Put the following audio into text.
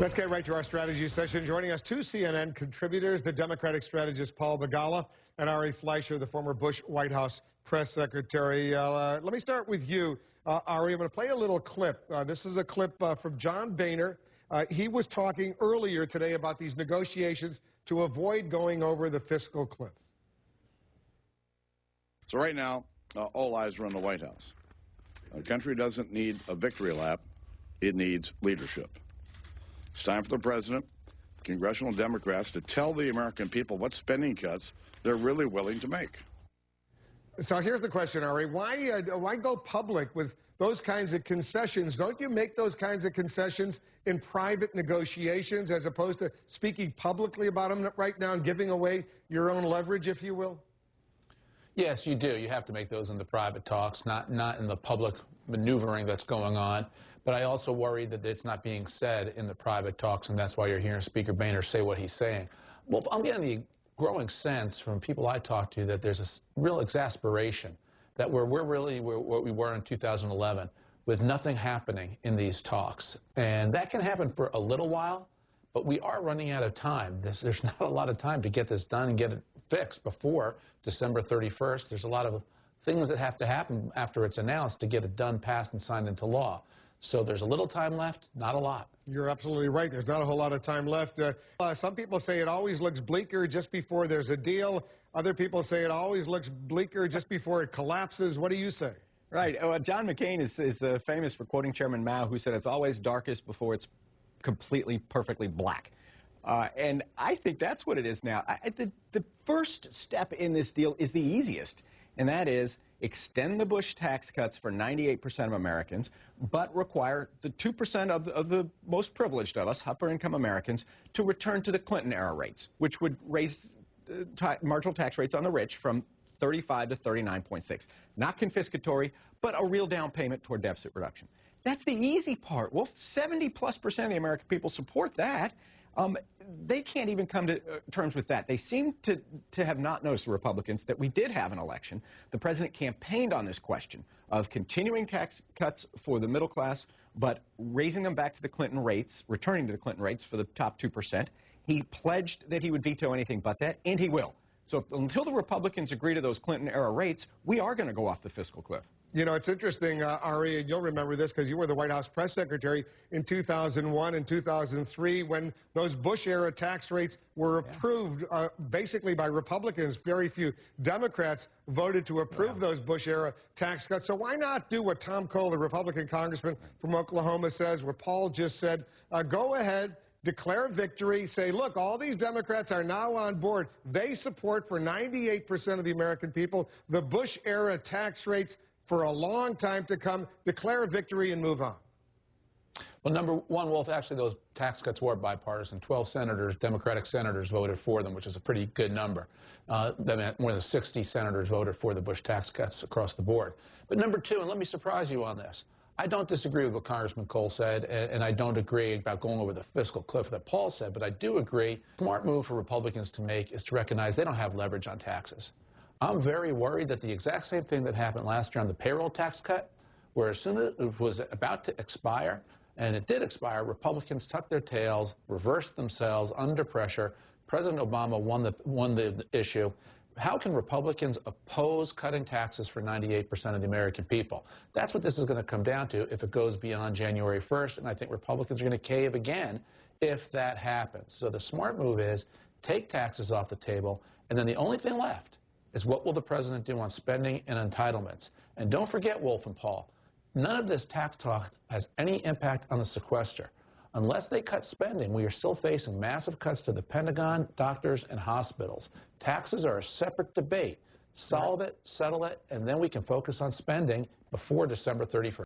Let's get right to our strategy session. Joining us, two CNN contributors, the Democratic strategist Paul Begala and Ari Fleischer, the former Bush White House press secretary. Let me start with you, Ari. I'm going to play a little clip. This is a clip from John Boehner. He was talking earlier today about these negotiations to avoid going over the fiscal cliff. So right now, all eyes are on the White House. The country doesn't need a victory lap. It needs leadership. It's time for the president, congressional Democrats, to tell the American people what spending cuts they're really willing to make. So here's the question, Ari. Why go public with those kinds of concessions? Don't you make those kinds of concessions in private negotiations as opposed to speaking publicly about them right now and giving away your own leverage, if you will? Yes, you do. You have to make those in the private talks, not in the public maneuvering that's going on. But I also worry that it's not being said in the private talks, and that's why you're hearing Speaker Boehner say what he's saying. Well, I'm getting the growing sense from people I talk to that there's a real exasperation that we're really what we were in 2011 with nothing happening in these talks. And that can happen for a little while, but we are running out of time. There's not a lot of time to get this done and get it fixed before December 31st. There's a lot of things that have to happen after it's announced to get it done, passed, and signed into law. So there's a little time left, not a lot. You're absolutely right. There's not a whole lot of time left. Some people say it always looks bleaker just before there's a deal. Other people say it always looks bleaker just before it collapses. What do you say? Right. John McCain is famous for quoting Chairman Mao, who said it's always darkest before it's completely, perfectly black. And I think that's what it is now. The first step in this deal is the easiest, and that is extend the Bush tax cuts for 98% of Americans, but require the 2% of the most privileged of us, upper-income Americans, to return to the Clinton-era rates, which would raise marginal tax rates on the rich from 35 to 39.6. Not confiscatory, but a real down payment toward deficit reduction. That's the easy part. Well, 70+% of the American people support that. They can't even come to terms with that. They seem to have not noticed, the Republicans, that we did have an election. The president campaigned on this question of continuing tax cuts for the middle class, but raising them back to the Clinton rates, returning to the Clinton rates for the top 2%. He pledged that he would veto anything but that, and he will. So until the Republicans agree to those Clinton-era rates, we are going to go off the fiscal cliff. You know, it's interesting, Ari, and you'll remember this because you were the White House press secretary in 2001 and 2003 when those Bush-era tax rates were approved basically by Republicans. Very few Democrats voted to approve those Bush-era tax cuts. So why not do what Tom Cole, the Republican congressman from Oklahoma, says, what Paul just said? Go ahead. Declare victory, say, look, all these Democrats are now on board. They support for 98% of the American people the Bush-era tax rates for a long time to come. Declare victory and move on. Well, number one, Wolf, actually those tax cuts were bipartisan. 12 senators, Democratic senators, voted for them, which is a pretty good number. More than 60 senators voted for the Bush tax cuts across the board. But number two, and let me surprise you on this, I don't disagree with what Congressman Cole said, and I don't agree about going over the fiscal cliff that Paul said, but I do agree a smart move for Republicans to make is to recognize they don't have leverage on taxes. I'm very worried that the exact same thing that happened last year on the payroll tax cut, where as soon as it was about to expire, and it did expire, Republicans tucked their tails, reversed themselves under pressure. President Obama won the issue. How can Republicans oppose cutting taxes for 98% of the American people? That's what this is going to come down to if it goes beyond January 1st, and I think Republicans are going to cave again if that happens. So the smart move is take taxes off the table, and then the only thing left is what will the president do on spending and entitlements. And don't forget, Wolf and Paul, none of this tax talk has any impact on the sequester. Unless they cut spending, we are still facing massive cuts to the Pentagon, doctors, and hospitals. Taxes are a separate debate. Solve it, settle it, and then we can focus on spending before December 31st.